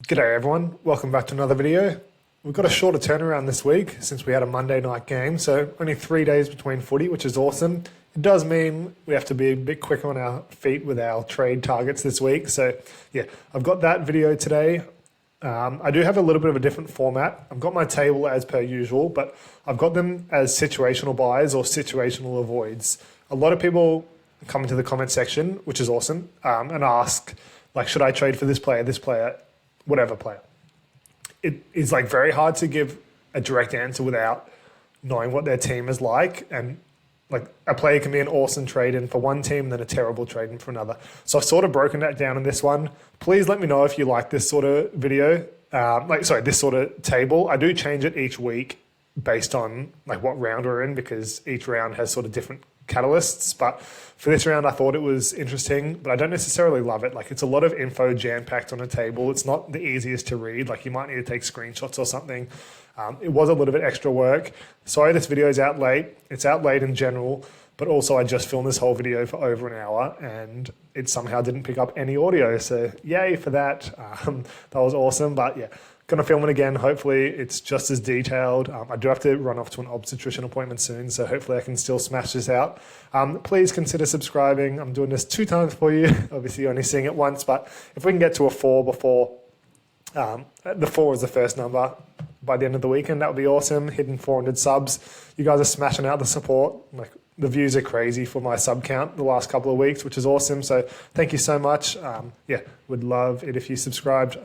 G'day everyone, welcome back to another video. We've got a shorter turnaround this week since we had a Monday night game, so only 3 days between footy, which is awesome. It does mean we have to be a bit quicker on our feet with our trade targets this week. So yeah, I've got that video today. I do have a little bit of a different format. I've got my table as per usual, but I've got them as situational buys or situational avoids. A lot of people come into the comment section, which is awesome, and ask, like, should I trade for this player, whatever player. It is like very hard to give a direct answer without knowing what their team is like. And like a player can be an awesome trade in for one team, then a terrible trade in for another. So I've sort of broken that down in this one. Please let me know if you like this sort of video, this sort of table. I do change it each week based on like what round we're in, because each round has sort of different catalysts. But for this round, I thought it was interesting, but I don't necessarily love it. Like, it's a lot of info jam-packed on a table. It's not the easiest to read. Like, you might need to take screenshots or something. It was a little bit extra work. Sorry this video is out late. It's out late in general, but also I just filmed this whole video for over an hour and it somehow didn't pick up any audio. So yay for that. That was awesome. But yeah, going to film it again. Hopefully it's just as detailed. I do have to run off to an obstetrician appointment soon, so hopefully I can still smash this out. Please consider subscribing. I'm doing this 2 times for you. Obviously you're only seeing it once, but if we can get to a 4 before, the 4 is the first number by the end of the weekend, that would be awesome. Hitting 400 subs. You guys are smashing out the support. Like, the views are crazy for my sub count the last couple of weeks, which is awesome. So thank you so much. Yeah, would love it if you subscribed.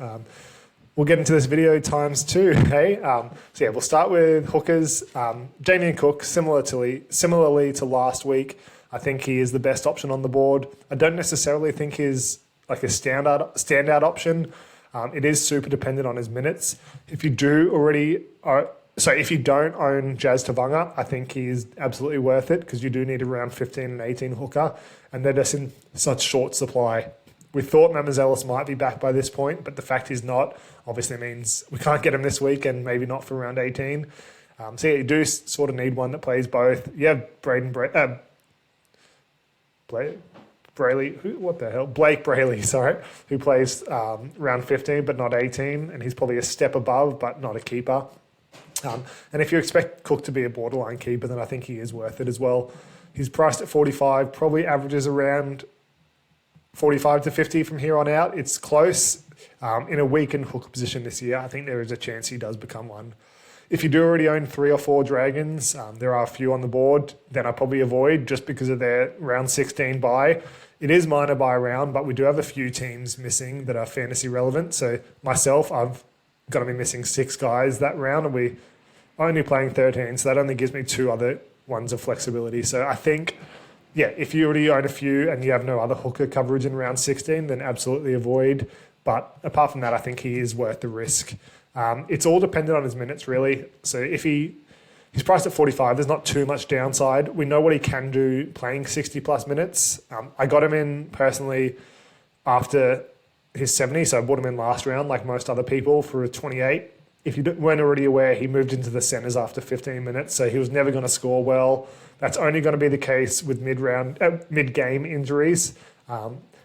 We'll get into this video times 2, hey? So yeah, we'll start with hookers. Damien Cook, similarly to last week, I think he is the best option on the board. I don't necessarily think he's like a standout option. It is super dependent on his minutes. If you don't own Jazz Tavanga, I think he's absolutely worth it, because you do need around 15 and 18 hooker, and they're just in such short supply. We thought Mamazelis might be back by this point, but the fact he's not obviously means we can't get him this week, and maybe not for round 18. So yeah, you do sort of need one that plays both. You have Blake Brayley, who plays round 15 but not 18, and he's probably a step above but not a keeper. And if you expect Cook to be a borderline keeper, then I think he is worth it as well. He's priced at 45, probably averages around 45 to 50 from here on out. It's close. In a weakened hooker position this year, I think there is a chance he does become one. If you do already own 3 or 4 Dragons, there are a few on the board, then I probably avoid just because of their round 16 bye. It is minor by round, but we do have a few teams missing that are fantasy relevant. So myself, I've got to be missing 6 guys that round, and we're only playing 13, so that only gives me 2 other ones of flexibility. So I think, yeah, if you already own a few and you have no other hooker coverage in round 16, then absolutely avoid. But apart from that, I think he is worth the risk. It's all dependent on his minutes, really. So if he's priced at 45, there's not too much downside. We know what he can do playing 60-plus minutes. I got him in personally after his 70, so I bought him in last round, like most other people, for a 28. If you weren't already aware, he moved into the centres after 15 minutes, so he was never going to score well. That's only going to be the case with mid-game injuries.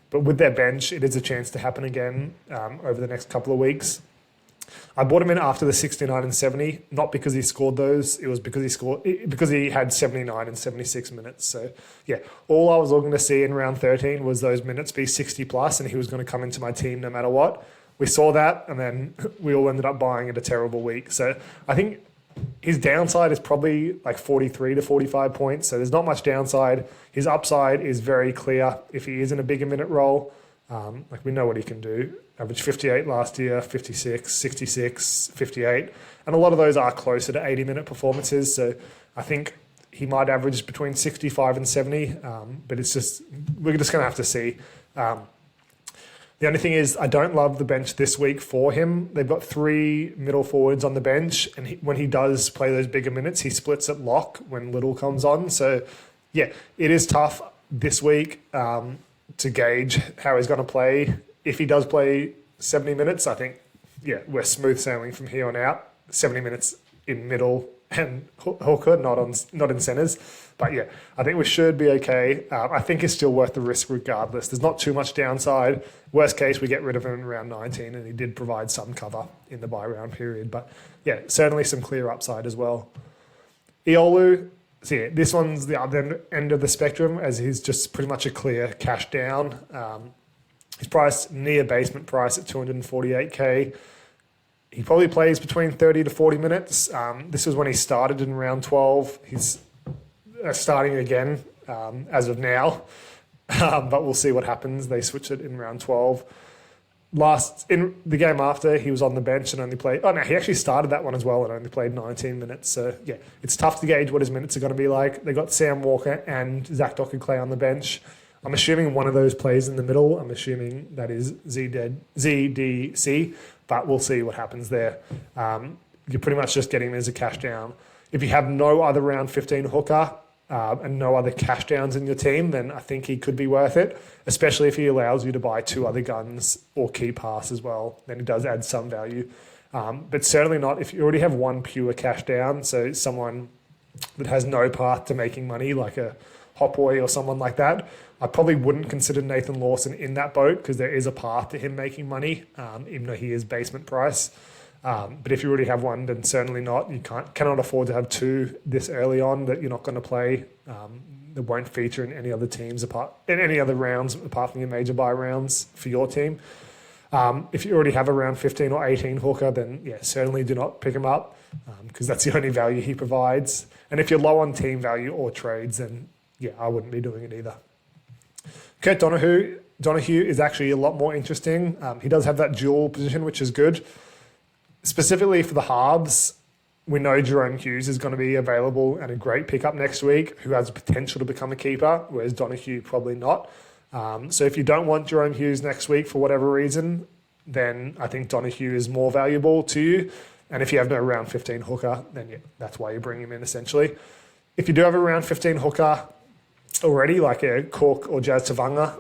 But with their bench, it is a chance to happen again over the next couple of weeks. I bought him in after the 69 and 70, not because he scored those. It was because he had 79 and 76 minutes. So yeah, all I was looking to see in round 13 was those minutes be 60 plus, and he was going to come into my team no matter what. We saw that, and then we all ended up buying it a terrible week. So I think his downside is probably like 43 to 45 points. So there's not much downside. His upside is very clear if he is in a bigger minute role. Like, we know what he can do. Averaged 58 last year, 56, 66, 58. And a lot of those are closer to 80-minute performances. So I think he might average between 65 and 70. But it's just, we're just going to have to see. The only thing is, I don't love the bench this week for him. They've got 3 middle forwards on the bench, and when he does play those bigger minutes, he splits at lock when Little comes on. So, yeah, it is tough this week to gauge how he's going to play. If he does play 70 minutes, I think, yeah, we're smooth sailing from here on out. 70 minutes in middle and hooker, not in centres. But yeah, I think we should be okay. I think it's still worth the risk regardless. There's not too much downside. Worst case, we get rid of him in round 19, and he did provide some cover in the bye round period. But yeah, certainly some clear upside as well. Iolu, so yeah, this one's the other end of the spectrum, as he's just pretty much a clear cash down. He's priced near basement price at 248k. He probably plays between 30 to 40 minutes. This was when he started in round 12. He's starting again as of now, but we'll see what happens. They switched it in round 12. In the game after, he was on the bench and only played... Oh, no, he actually started that one as well and only played 19 minutes. So, yeah, it's tough to gauge what his minutes are going to be like. They got Sam Walker and Zach Docker-Clay on the bench. I'm assuming one of those plays in the middle. I'm assuming that is ZDC, but we'll see what happens there. You're pretty much just getting him as a cash down. If you have no other round 15 hooker and no other cash downs in your team, then I think he could be worth it, especially if he allows you to buy 2 other guns or key pass as well. Then he does add some value. But certainly not if you already have one pure cash down, so someone that has no path to making money, like a Hopboy or someone like that. I probably wouldn't consider Nathan Lawson in that boat because there is a path to him making money, even though he is basement price. But if you already have one, then certainly not. You cannot afford to have 2 this early on that you're not going to play. That won't feature in any other teams in any other rounds apart from your major buy rounds for your team. If you already have a round 15 or 18 hooker, then yeah, certainly do not pick him up because that's the only value he provides. And if you're low on team value or trades, then yeah, I wouldn't be doing it either. Kurt Donahue is actually a lot more interesting. He does have that dual position, which is good. Specifically for the halves, we know Jerome Hughes is going to be available and a great pickup next week, who has the potential to become a keeper, whereas Donahue probably not. So if you don't want Jerome Hughes next week for whatever reason, then I think Donahue is more valuable to you. And if you have no round 15 hooker, then yeah, that's why you bring him in essentially. If you do have a round 15 hooker already, like a Cork or Jazz Tavanga,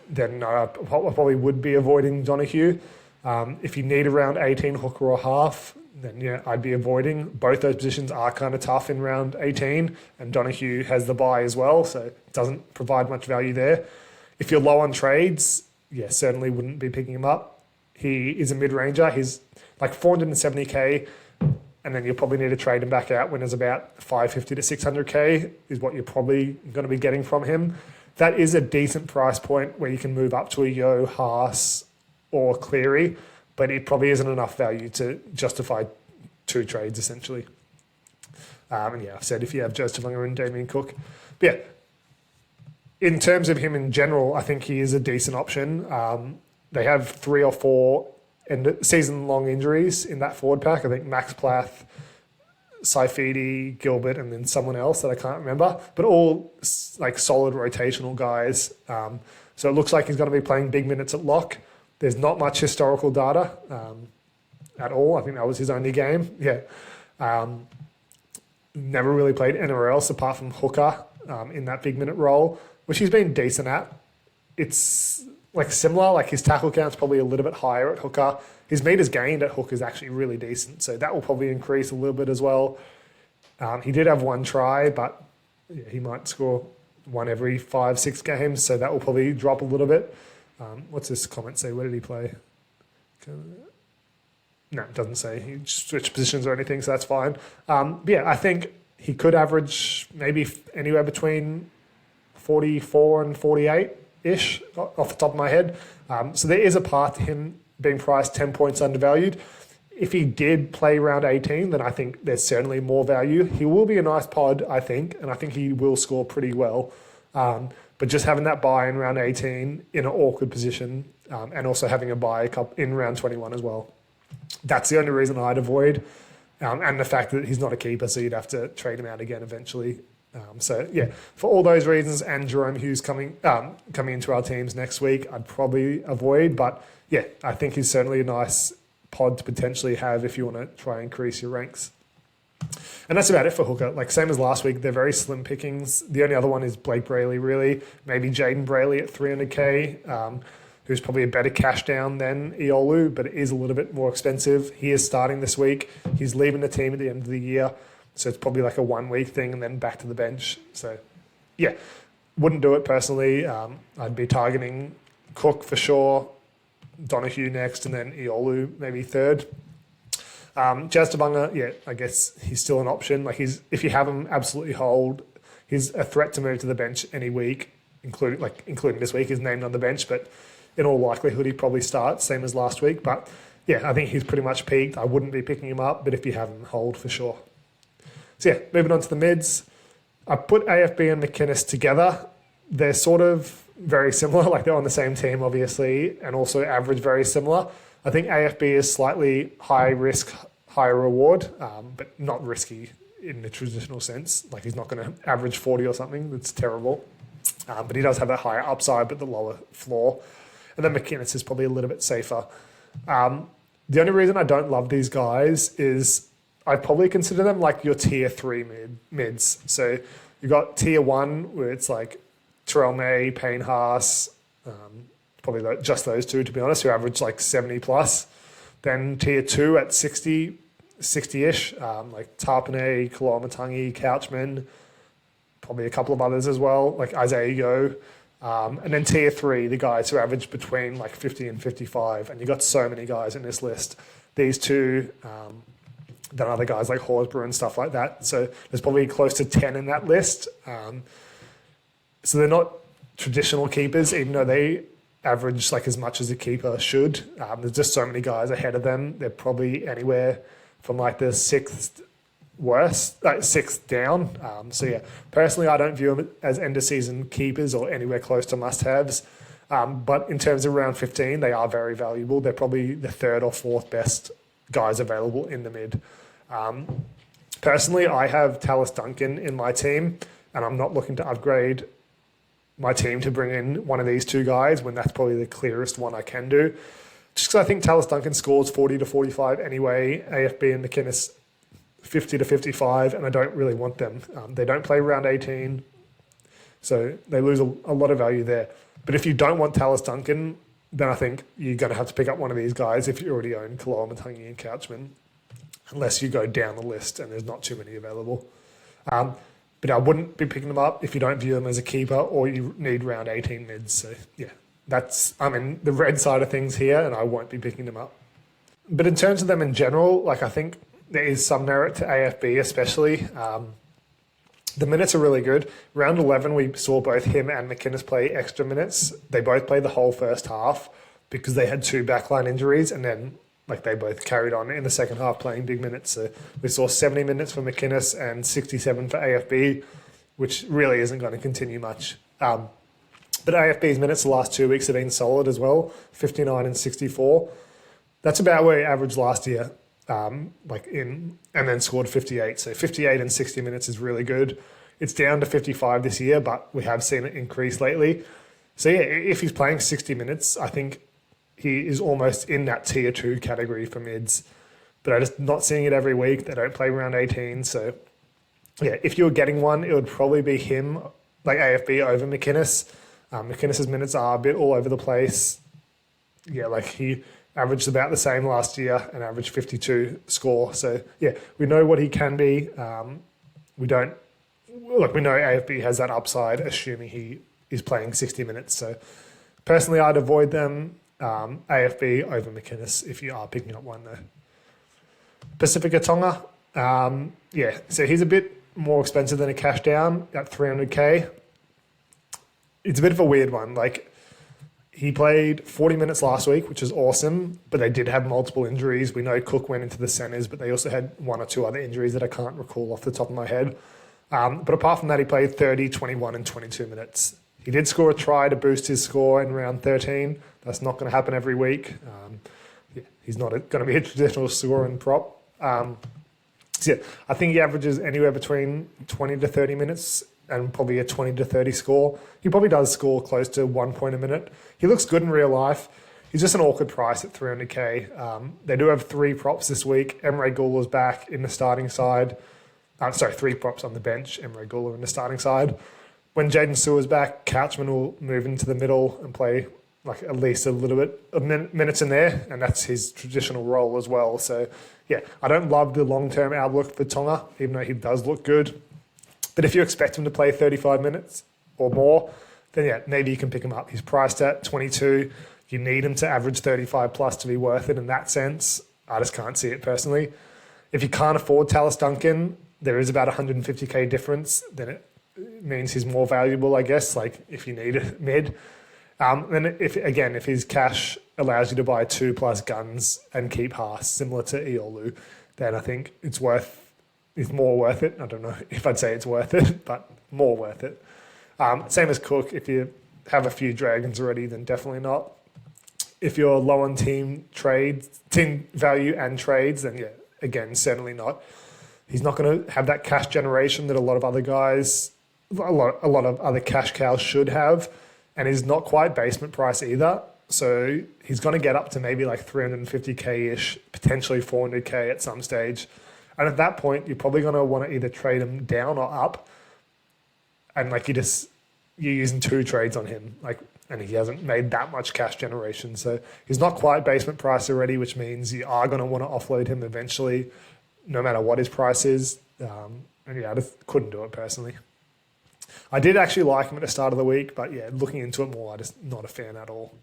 then I probably would be avoiding Donahue. If you need a round 18 hooker or half, then yeah, I'd be avoiding. Both those positions are kind of tough in round 18, and Donahue has the bye as well, so it doesn't provide much value there. If you're low on trades, yeah, certainly wouldn't be picking him up. He is a mid-ranger. He's like 470k, and then you'll probably need to trade him back out when there's about 550 to 600k is what you're probably going to be getting from him. That is a decent price point where you can move up to a Yo, Haas, or Cleary, but it probably isn't enough value to justify 2 trades essentially. And yeah, I've said if you have Joseph Tavanga and Damien Cook. But yeah, in terms of him in general, I think he is a decent option. They have 3 or 4 season-long injuries in that forward pack. I think Max Plath, Saifidi, Gilbert, and then someone else that I can't remember, but all like solid rotational guys. So it looks like he's going to be playing big minutes at lock. There's not much historical data at all. I think that was his only game. Yeah. Never really played NRL apart from hooker in that big minute role, which he's been decent at. It's like similar, like his tackle count's probably a little bit higher at hooker. His meters gained at hook is actually really decent, so that will probably increase a little bit as well. He did have 1 try, but yeah, he might score 1 every 5-6 games, so that will probably drop a little bit. What's this comment say? Where did he play? No, it doesn't say. He switched positions or anything, so that's fine. But yeah, I think he could average maybe anywhere between 44 and 48-ish off the top of my head. So there is a path to him being priced 10 points undervalued. If he did play round 18, then I think there's certainly more value. He will be a nice pod, I think, and I think he will score pretty well. But just having that buy in round 18 in an awkward position and also having a buy in round 21 as well. That's the only reason I'd avoid. And the fact that he's not a keeper, so you'd have to trade him out again eventually. So yeah, for all those reasons and Jerome Hughes coming into our teams next week, I'd probably avoid. But yeah, I think he's certainly a nice pod to potentially have if you want to try and increase your ranks. And that's about it for hooker. Like same as last week, they're very slim pickings. The only other one is Blake Brayley, really. Maybe Jaden Brayley at 300k, who's probably a better cash down than Iolu, but it is a little bit more expensive. He is starting this week. He's leaving the team at the end of the year. So it's probably like a 1 week thing and then back to the bench. So yeah, wouldn't do it personally. I'd be targeting Cook for sure, Donahue next, and then Iolu maybe third. Trbojevic, yeah, I guess he's still an option. Like if you have him, absolutely hold. He's a threat to move to the bench any week, including this week. He's named on the bench, but in all likelihood he probably starts, same as last week. But yeah, I think he's pretty much peaked. I wouldn't be picking him up, but if you have him, hold for sure. So yeah, moving on to the mids. I put AFB and McInnes together. They're sort of very similar, like they're on the same team, obviously, and also average very similar. I think AFB is slightly high risk, higher reward, but not risky in the traditional sense. Like he's not going to average 40 or something. That's terrible. But he does have that higher upside, but the lower floor. And then McInnes is probably a little bit safer. The only reason I don't love these guys is I probably consider them like your tier 3 mids. So you got tier 1 where it's like Terrell May, Payne Haas, probably just those two, to be honest, who average like 70 plus. Then tier 2 at 60-ish, like Tarpanay, Kalamatangi, Couchman, probably a couple of others as well, like Isaiah Yeo. And then tier 3, the guys who average between like 50 and 55. And you've got so many guys in this list. These two, then other guys like Horsburgh and stuff like that. So there's probably close to 10 in that list. So they're not traditional keepers, even though they average like as much as a keeper should. There's just so many guys ahead of them. They're probably anywhere from like the sixth down. So yeah, personally, I don't view them as end of season keepers or anywhere close to must-haves. But in terms of round 15, they are very valuable. They're probably the third or fourth best guys available in the mid. Personally, I have Tallis Duncan in my team, and I'm not looking to upgrade my team to bring in one of these two guys when that's probably the clearest one I can do. Just because I think Tallis Duncan scores 40 to 45 anyway, AFB and McInnes 50 to 55, and I don't really want them. They don't play round 18, so they lose a lot of value there. But if you don't want Tallis Duncan, then I think you're going to have to pick up one of these guys if you already own Kaloa, Matangi and Couchman, unless you go down the list and there's not too many available. But I wouldn't be picking them up if you don't view them as a keeper or you need round 18 mids. So yeah, I'm in the red side of things here and I won't be picking them up. But in terms of them in general, like I think there is some merit to AFB especially. The minutes are really good. Round 11, we saw both him and McInnes play extra minutes. They both played the whole first half because they had 2 backline injuries, and then like they both carried on in the second half playing big minutes. So we saw 70 minutes for McInnes and 67 for AFB, which really isn't going to continue much. But AFB's minutes the last 2 weeks have been solid as well, 59 and 64. That's about where he averaged last year. And then scored 58. So 58 and 60 minutes is really good. It's down to 55 this year, but we have seen it increase lately. So yeah, if he's playing 60 minutes, I think he is almost in that tier 2 category for mids. But I'm just not seeing it every week. They don't play round 18. So yeah, if you were getting one, it would probably be him, like AFB over McInnes. McInnes' minutes are a bit all over the place. Yeah, like he averaged about the same last year and averaged 52 score. So yeah, we know what he can be. We know AFB has that upside, assuming he is playing 60 minutes. So personally, I'd avoid them. AFB over McInnes if you are picking up one though. Pacifica Tonga, so he's a bit more expensive than a cash down at 300k. It's a bit of a weird one. Like, he played 40 minutes last week, which is awesome, but they did have multiple injuries. We know Cook went into the centres, but they also had 1 or 2 other injuries that I can't recall off the top of my head. But apart from that, he played 30, 21 and 22 minutes. He did score a try to boost his score in round 13. That's not going to happen every week. He's not going to be a traditional scoring prop. I think he averages anywhere between 20 to 30 minutes and probably a 20 to 30 score. He probably does score close to 1 point a minute. He looks good in real life. He's just an awkward price at 300k. They do have 3 props this week. Emre Gula's back in the starting side. 3 props on the bench. Emre Gula in the starting side. When Jaden Sewer's back, Couchman will move into the middle and play like at least a little bit of minutes in there, and that's his traditional role as well. So, yeah, I don't love the long-term outlook for Tonga, even though he does look good. But if you expect him to play 35 minutes or more, then yeah, maybe you can pick him up. He's priced at 22. You need him to average 35 plus to be worth it in that sense. I just can't see it personally. If you can't afford Tallis Duncan, there is about 150k difference. Then it means he's more valuable, I guess, like if you need a mid. Then if his cash allows you to buy 2+ guns and keep Haas, similar to Iolu, then I think it's more worth it. I don't know if I'd say it's worth it, but more worth it. Same as Cook. If you have a few Dragons already, then definitely not. If you're low on team value and trades, then yeah, again, certainly not. He's not going to have that cash generation that a lot of other guys, a lot of other cash cows should have, and he's not quite basement price either. So he's going to get up to maybe like 350k-ish, potentially 400k at some stage. And at that point, you're probably going to want to either trade him down or up. And like you're using 2 trades on him, and he hasn't made that much cash generation. So he's not quite basement price already, which means you are going to want to offload him eventually, no matter what his price is. And yeah, I just couldn't do it personally. I did actually like him at the start of the week, but yeah, looking into it more, I'm just not a fan at all.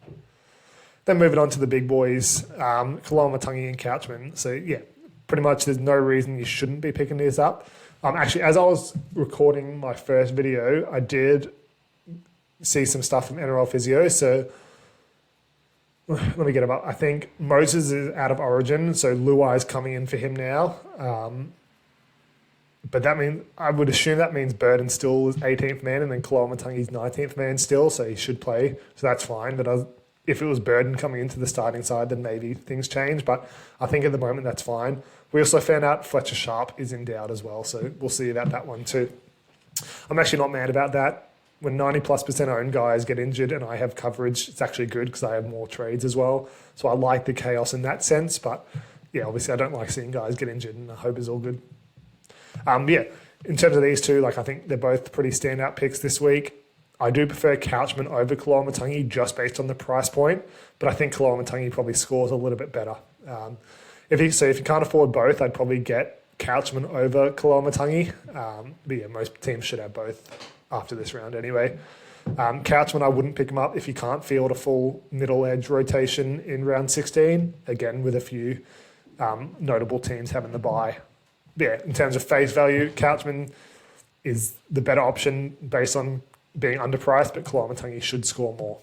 Then moving on to the big boys, Koloamatangi and Couchman. So yeah, pretty much there's no reason you shouldn't be picking these up. Actually, as I was recording my first video, I did see some stuff from NRL Physio. So let me get him up. I think Moses is out of Origin, so Luai's coming in for him now. But that means, I would assume that means Burden still is 18th man, and then Koloamatangi's 19th man still, so he should play. So that's fine. But if it was Burden coming into the starting side, then maybe things change. But I think at the moment that's fine. We also found out Fletcher Sharpe is in doubt as well, so we'll see about that one too. I'm actually not mad about that. When 90+% owned guys get injured and I have coverage, it's actually good because I have more trades as well. So I like the chaos in that sense. But yeah, obviously I don't like seeing guys get injured, and I hope it's all good. Yeah, in terms of these two, I think they're both pretty standout picks this week. I do prefer Couchman over Koloamatangi just based on the price point, but I think Koloamatangi probably scores a little bit better. If you can't afford both, I'd probably get Couchman over Koloamatangi. But yeah, most teams should have both after this round anyway. Couchman, I wouldn't pick him up if you can't field a full middle edge rotation in round 16, again with a few notable teams having the bye. Yeah, in terms of face value, Couchman is the better option based on being underpriced, but Koloamatangi should score more.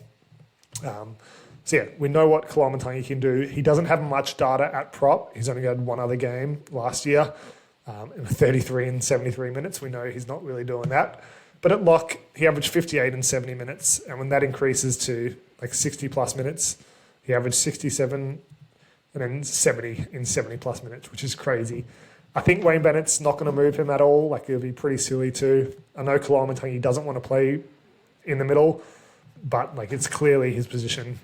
So yeah, we know what Koloamatangi can do. He doesn't have much data at prop. He's only had one other game last year, in 33 and 73 minutes. We know he's not really doing that. But at lock, he averaged 58 and 70 minutes, and when that increases to 60+ minutes, he averaged 67 and then 70 in 70+ minutes, which is crazy. I think Wayne Bennett's not going to move him at all. It'll be pretty silly too. I know Koloamatangi doesn't want to play in the middle, but it's clearly his position.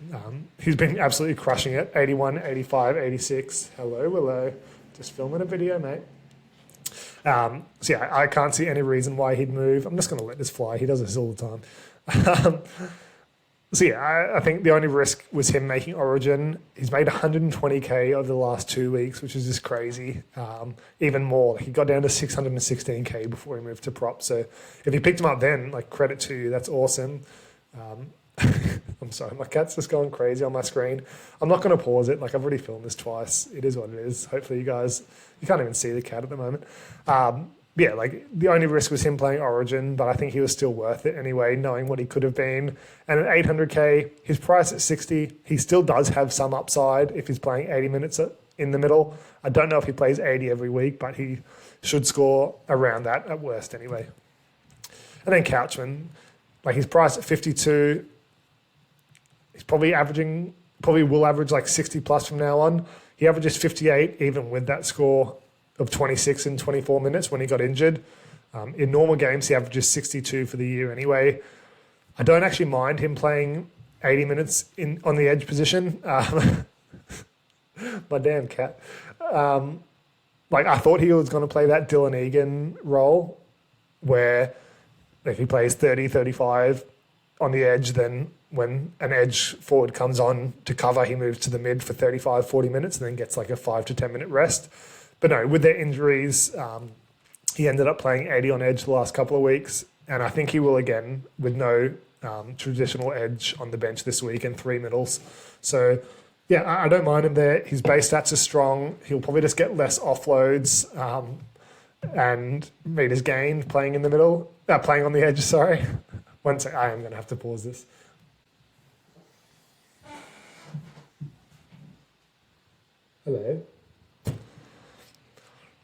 He's been absolutely crushing it. 81, 85, 86. Hello. Just filming a video, mate. So yeah, I can't see any reason why he'd move. I'm just going to let this fly. He does this all the time. So yeah, I think the only risk was him making Origin. He's made 120k over the last 2 weeks, which is just crazy. Even more, he got down to 616k before he moved to prop. So if you picked him up then, credit to you, that's awesome. I'm sorry, my cat's just going crazy on my screen. I'm not going to pause it. I've already filmed this twice. It is what it is. Hopefully you can't even see the cat at the moment. Yeah, the only risk was him playing Origin, but I think he was still worth it anyway, knowing what he could have been. And at 800k, his price at 60, he still does have some upside if he's playing 80 minutes in the middle. I don't know if he plays 80 every week, but he should score around that at worst anyway. And then Couchman, his price at 52, he's probably will average 60+ from now on. He averages 58 even with that score of 26 in 24 minutes when he got injured. In normal games, he averages 62 for the year anyway. I don't actually mind him playing 80 minutes on the edge position. My damn cat. I thought he was going to play that Dylan Egan role where if he plays 30, 35 on the edge, then when an edge forward comes on to cover, he moves to the mid for 35, 40 minutes and then gets like a 5 to 10 minute rest. But no, with their injuries, he ended up playing 80 on edge the last couple of weeks. And I think he will again with no traditional edge on the bench this week and 3 middles. So yeah, I don't mind him there. His base stats are strong. He'll probably just get less offloads and meters gained playing in the middle, playing on the edge, sorry. One sec, I am going to have to pause this. Hello.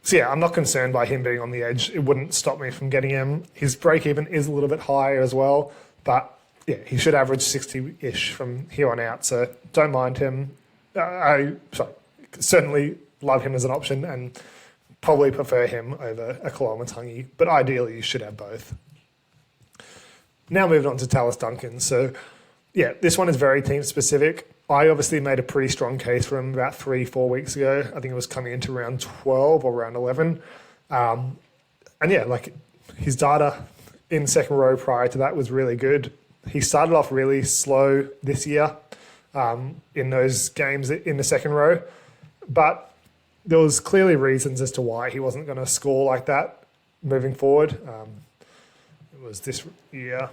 So yeah, I'm not concerned by him being on the edge. It wouldn't stop me from getting him. His break even is a little bit higher as well, but yeah, he should average 60-ish from here on out. So don't mind him. I certainly love him as an option and probably prefer him over a Koloamatangi, but ideally you should have both. Now moving on to Tallis Duncan. So yeah, this one is very team specific. I obviously made a pretty strong case for him about 3-4 weeks ago. I think it was coming into round 12 or round 11. And yeah, like his data in second row prior to that was really good. He started off really slow this year in those games in the second row, but there was clearly reasons as to why he wasn't going to score like that moving forward. It was this year.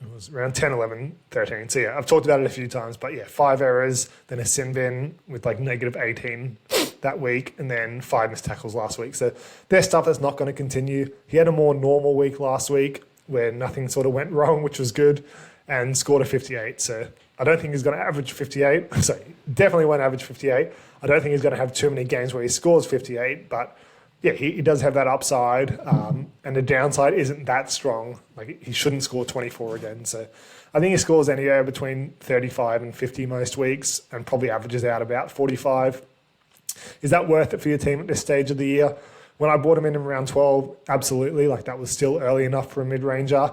It was around 10, 11, 13. So yeah, I've talked about it a few times, but yeah, 5 errors, then a sin bin with like negative 18 that week, and then 5 missed tackles last week. So there's stuff that's not going to continue. He had a more normal week last week where nothing sort of went wrong, which was good, and scored a 58. So I don't think he's going to average 58. So definitely won't average 58. I don't think he's going to have too many games where he scores 58, but yeah, he does have that upside, and the downside isn't that strong. Like he shouldn't score 24 again. So I think he scores anywhere between 35 and 50 most weeks and probably averages out about 45. Is that worth it for your team at this stage of the year? When I bought him in round 12, absolutely. Like that was still early enough for a mid-ranger.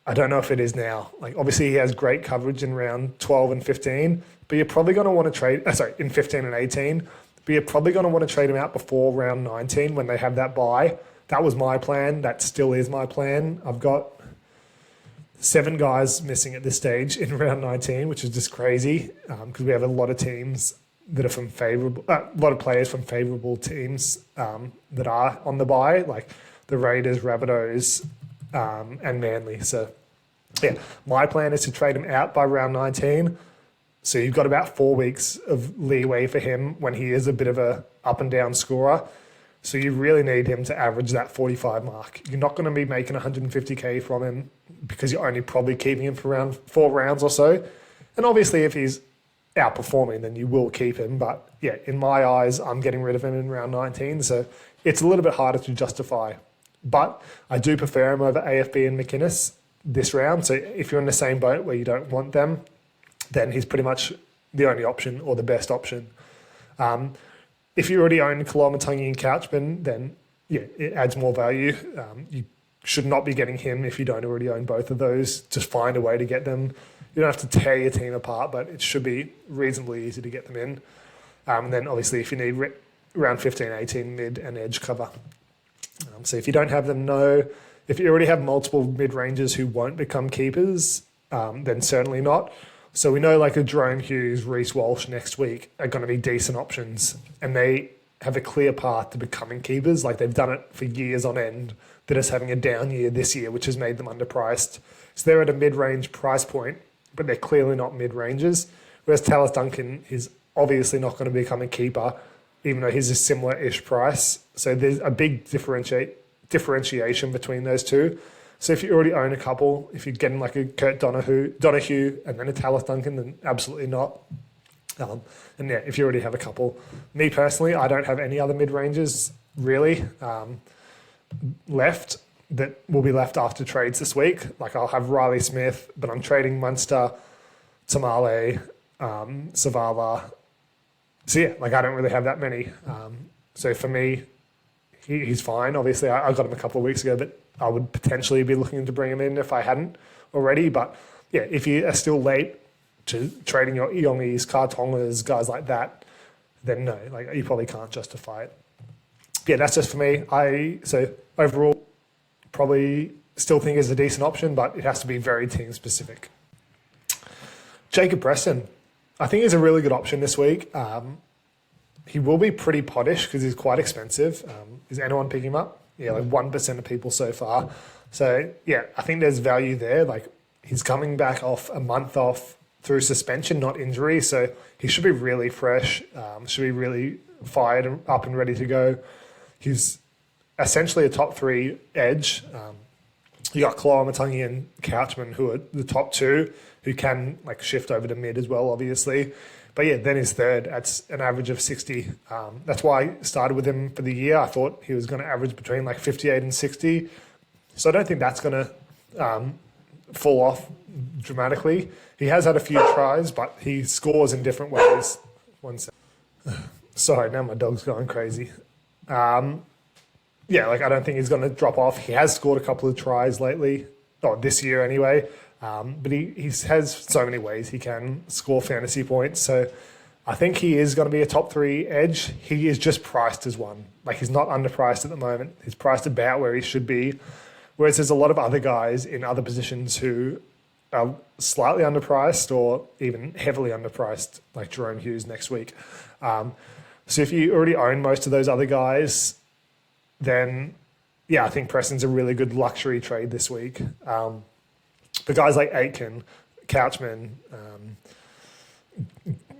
I don't know if it is now. Like obviously he has great coverage in round 12 and 15, but you're probably going to want to trade, in 15 and 18, but you're probably going to want to trade him out before round 19 when they have that bye. That was my plan. That still is my plan. I've got 7 guys missing at this stage in round 19, which is just crazy because we have a lot of teams that are from favourable, a lot of players from favourable teams that are on the bye, like the Raiders, Rabbitohs, and Manly. So yeah, my plan is to trade him out by round 19. So you've got about 4 weeks of leeway for him when he is a bit of a up and down scorer. So you really need him to average that 45 mark. You're not going to be making 150k from him because you're only probably keeping him for around 4 rounds or so. And obviously if he's outperforming, then you will keep him. But yeah, in my eyes, I'm getting rid of him in round 19. So it's a little bit harder to justify. But I do prefer him over AFB and McInnes this round. So if you're in the same boat where you don't want them, then he's pretty much the only option or the best option. If you already own Koloamatangi and Couchman, then yeah, it adds more value. You should not be getting him if you don't already own both of those. Just find a way to get them. You don't have to tear your team apart, but it should be reasonably easy to get them in. And then obviously if you need round 15, 18 mid and edge cover. So if you don't have them, no. If you already have multiple mid-rangers who won't become keepers, then certainly not. So we know like a Jerome Hughes, Reece Walsh next week are going to be decent options, and they have a clear path to becoming keepers. Like they've done it for years on end. They're just having a down year this year, which has made them underpriced. So they're at a mid-range price point, but they're clearly not mid-rangers. Whereas Tallis Duncan is obviously not going to become a keeper, even though he's a similar-ish price. So there's a big differentiation between those two. So if you already own a couple, if you're getting like a Kurt Donahue and then a Tallis Duncan, then absolutely not. And yeah, if you already have a couple. Me personally, I don't have any other mid-rangers really left that will be left after trades this week. Like I'll have Riley Smith, but I'm trading Munster, Tamale, Savala. So yeah, like I don't really have that many. So for me, he's fine. Obviously, I got him a couple of weeks ago, but I would potentially be looking to bring him in if I hadn't already. But yeah, if you are still late to trading your Iongi's, Kartongas, guys like that, then no, like you probably can't justify it. Yeah, that's just for me. So overall, probably still think is a decent option, but it has to be very team specific. Jacob Preston, I think, is a really good option this week. He will be pretty pottish because he's quite expensive. Is anyone picking him up? Yeah, like 1% of people so far. So, yeah, I think there's value there. Like, he's coming back off a month off through suspension, not injury. So he should be really fresh, should be really fired and up and ready to go. He's essentially a top 3 edge. You got Matangi and Couchman, who are the top 2, who can like shift over to mid as well, obviously. But yeah, then his third, that's an average of 60. That's why I started with him for the year. I thought he was going to average between like 58 and 60. So I don't think that's going to fall off dramatically. He has had a few tries, but he scores in different ways. One second. Sorry, now my dog's going crazy. Yeah, like I don't think he's going to drop off. He has scored a couple of tries lately, or this year anyway. But he has so many ways he can score fantasy points. So I think he is going to be a top 3 edge. He is just priced as one. Like he's not underpriced at the moment. He's priced about where he should be. Whereas there's a lot of other guys in other positions who are slightly underpriced or even heavily underpriced, like Jerome Hughes next week. So if you already own most of those other guys, then yeah, I think Preston's a really good luxury trade this week. The guys like Aitken, Couchman,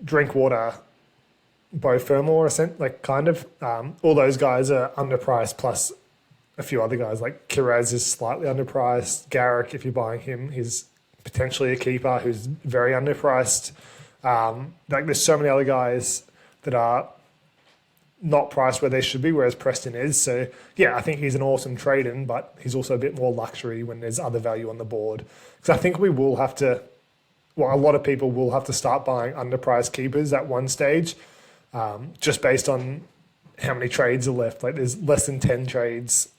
Drinkwater, Beau Fermor, like kind of, all those guys are underpriced, plus a few other guys like Kiraz is slightly underpriced. Garrick, if you're buying him, he's potentially a keeper who's very underpriced. Like there's so many other guys that are not priced where they should be, whereas Preston is. So yeah, I think he's an awesome trade-in, but he's also a bit more luxury when there's other value on the board. Because I think we will have to, well, a lot of people will have to start buying underpriced keepers at one stage, just based on how many trades are left. Like there's less than 10 trades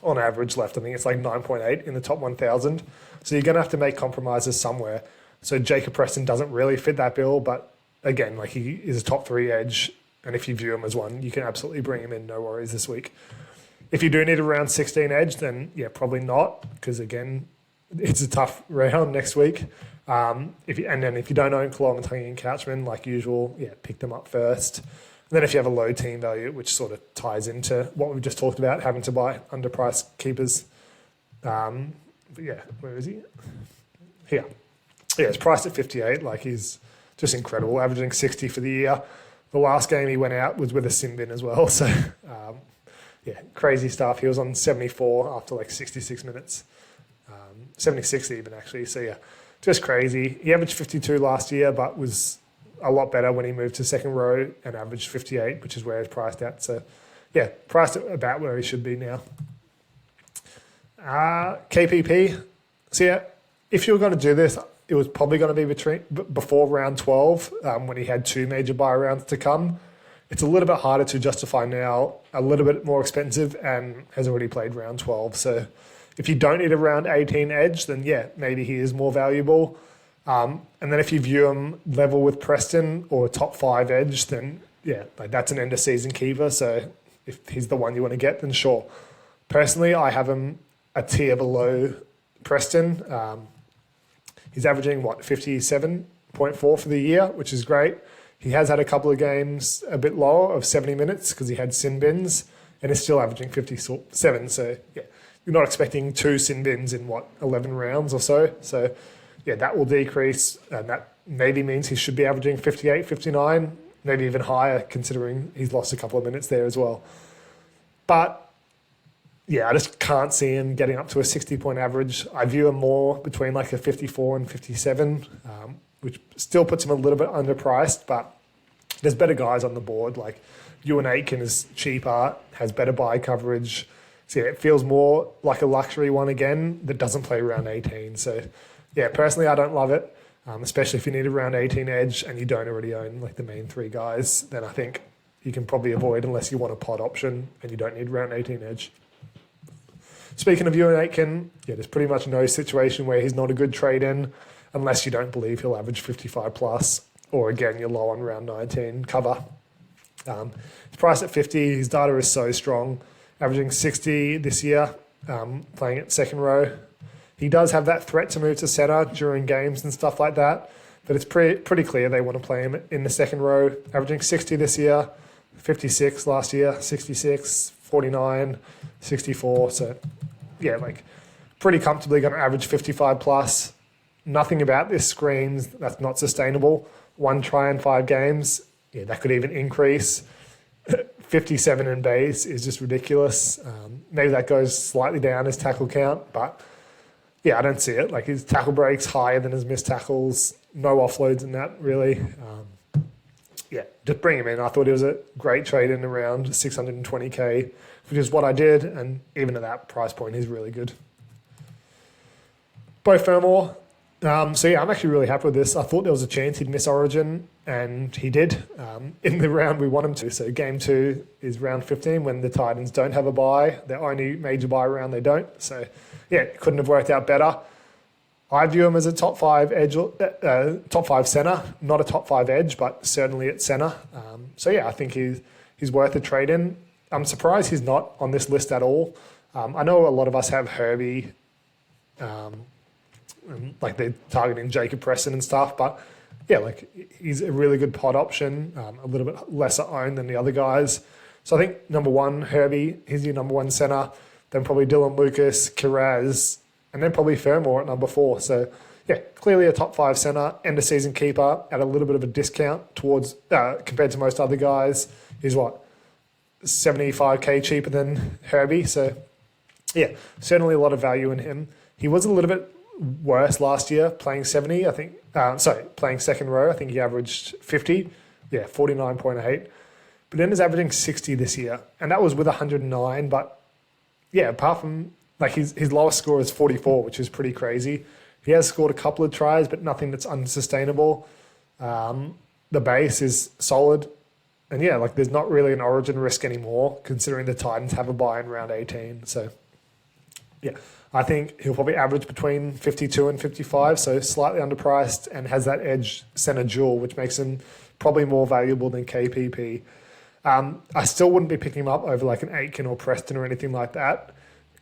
on average left. I think it's like 9.8 in the top 1,000. So you're going to have to make compromises somewhere. So Jacob Preston doesn't really fit that bill, but again, like he is a top 3 edge. And if you view him as one, you can absolutely bring him in, no worries this week. If you do need a round 16 edge, then yeah, probably not, because again, it's a tough round next week. And then if you don't own Matangi and Couchman, like usual, yeah, pick them up first. And then if you have a low team value, which sort of ties into what we've just talked about, having to buy underpriced keepers. But yeah, where is he? Here. Yeah, it's priced at 58. Like he's just incredible, averaging 60 for the year. The last game he went out was with a sin bin as well. So, yeah, crazy stuff. He was on 74 after like 66 minutes. 76 even, actually. So, yeah, just crazy. He averaged 52 last year, but was a lot better when he moved to second row and averaged 58, which is where he's priced at. So, yeah, priced at about where he should be now. KPP. So, yeah, if you were going to do this, it was probably going to be before round 12 when he had 2 major buy rounds to come. It's a little bit harder to justify now, a little bit more expensive, and has already played round 12. So if you don't need a round 18 edge, then yeah, maybe he is more valuable. And then if you view him level with Preston or top 5 edge, then yeah, like that's an end of season keeper. So if he's the one you want to get, then sure. Personally, I have him a tier below Preston. He's averaging, 57.4 for the year, which is great. He has had a couple of games a bit lower of 70 minutes because he had sin bins and is still averaging 57. So, yeah, you're not expecting 2 sin bins in, 11 rounds or so. So, yeah, that will decrease, and that maybe means he should be averaging 58, 59, maybe even higher considering he's lost a couple of minutes there as well. But yeah, I just can't see him getting up to a 60-point average. I view him more between like a 54 and 57, which still puts him a little bit underpriced, but there's better guys on the board. Like Ewan Aitken is cheaper, has better buy coverage. So yeah, it feels more like a luxury one again that doesn't play round 18. So yeah, personally, I don't love it, especially if you need a round 18 edge and you don't already own like the main 3 guys. Then I think you can probably avoid unless you want a pod option and you don't need round 18 edge. Speaking of Ewan Aitken, yeah, there's pretty much no situation where he's not a good trade-in unless you don't believe he'll average 55 plus, or again, you're low on round 19 cover. He's priced at 50. His data is so strong, averaging 60 this year. playing at second row. He does have that threat to move to centre during games and stuff like that, but it's pretty clear they want to play him in the second row, averaging 60 this year, 56 last year, 66, 49, 64. So, yeah, like pretty comfortably going to average 55 plus. Nothing about this screams that's not sustainable. 1 try in 5 games, yeah, that could even increase. 57 in base is just ridiculous. Maybe that goes slightly down his tackle count, but yeah, I don't see it. Like his tackle breaks higher than his missed tackles. No offloads in that really. Yeah, just bring him in. I thought it was a great trade in around 620k, which is what I did, and even at that price point, he's really good. Bo Fermor. So yeah, I'm actually really happy with this. I thought there was a chance he'd miss Origin, and he did in the round we want him to. So game 2 is round 15 when the Titans don't have a bye. Their only major bye round they don't. So yeah, it couldn't have worked out better. I view him as a top 5 edge, top 5 centre, not a top 5 edge, but certainly at centre. So yeah, I think he's worth a trade in. I'm surprised he's not on this list at all. I know a lot of us have Herbie. Like they're targeting Jacob Preston and stuff, but yeah, like he's a really good pod option, a little bit lesser owned than the other guys. So I think number 1, Herbie, he's your number 1 centre, then probably Dylan Lucas, Kiraz, and then probably Fermor at number 4. So yeah, clearly a top 5 centre, end of season keeper at a little bit of a discount towards compared to most other guys. He's what, 75k cheaper than Herbie. So yeah, certainly a lot of value in him. He was a little bit worse last year, playing 70, I think. Playing second row, I think he averaged 50. Yeah, 49.8. But then he's averaging 60 this year. And that was with 109. But yeah, apart from, like his lowest score is 44, which is pretty crazy. He has scored a couple of tries, but nothing that's unsustainable. The base is solid. And yeah, like there's not really an Origin risk anymore, considering the Titans have a bye in round 18. So yeah, I think he'll probably average between 52 and 55, so slightly underpriced, and has that edge centre dual, which makes him probably more valuable than KPP. I still wouldn't be picking him up over like an Aitken or Preston or anything like that,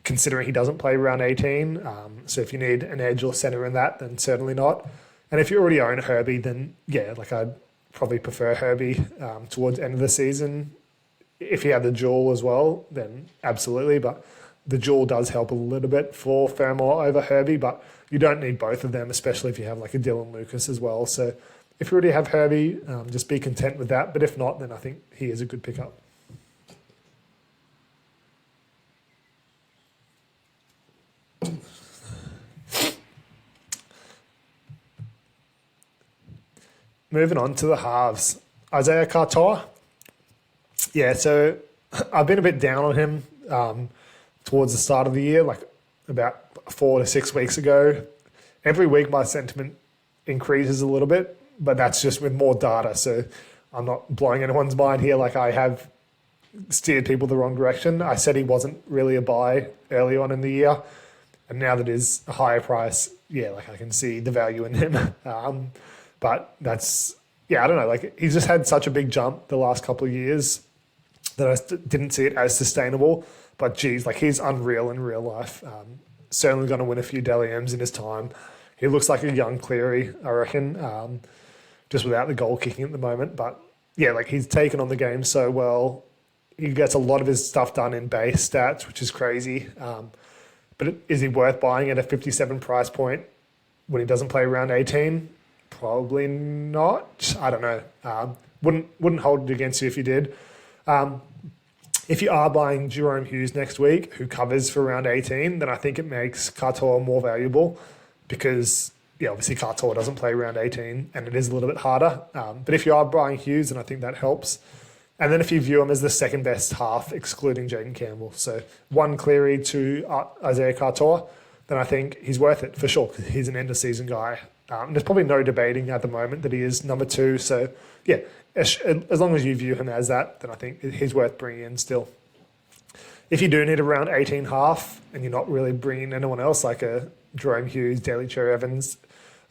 considering he doesn't play round 18. So if you need an edge or centre in that, then certainly not. And if you already own Herbie, then yeah, like I'd probably prefer Herbie towards the end of the season. If he had the dual as well, then absolutely, but the dual does help a little bit for Fermor over Herbie, but you don't need both of them, especially if you have like a Dylan Lucas as well. So if you already have Herbie, just be content with that. But if not, then I think he is a good pickup. Moving on to the halves. Isaiah Katoa. Yeah, so I've been a bit down on him towards the start of the year, like about 4 to 6 weeks ago. Every week my sentiment increases a little bit, but that's just with more data. So I'm not blowing anyone's mind here. Like I have steered people the wrong direction. I said he wasn't really a buy early on in the year. And now that is a higher price, yeah, like I can see the value in him. But that's, yeah, I don't know. Like he's just had such a big jump the last couple of years that I didn't see it as sustainable. But geez, like he's unreal in real life. Certainly going to win a few Dally M's in his time. He looks like a young Cleary, I reckon, just without the goal kicking at the moment. But yeah, like he's taken on the game so well. He gets a lot of his stuff done in base stats, which is crazy. But is he worth buying at a 57 price point when he doesn't play round 18? Probably not. I don't know. Wouldn't hold it against you if you did. If you are buying Jerome Hughes next week, who covers for round 18, then I think it makes Katoa more valuable because, yeah, obviously Katoa doesn't play round 18 and it is a little bit harder. But if you are buying Hughes, then I think that helps. And then if you view him as the second best half, excluding Jaden Campbell, so 1 Cleary, 2 Isaiah Katoa, then I think he's worth it for sure because he's an end-of-season guy. There's probably no debating at the moment that he is number 2. So, yeah, as long as you view him as that, then I think he's worth bringing in still. If you do need a round 18 half and you're not really bringing anyone else like a Jerome Hughes, Daly Cherry Evans,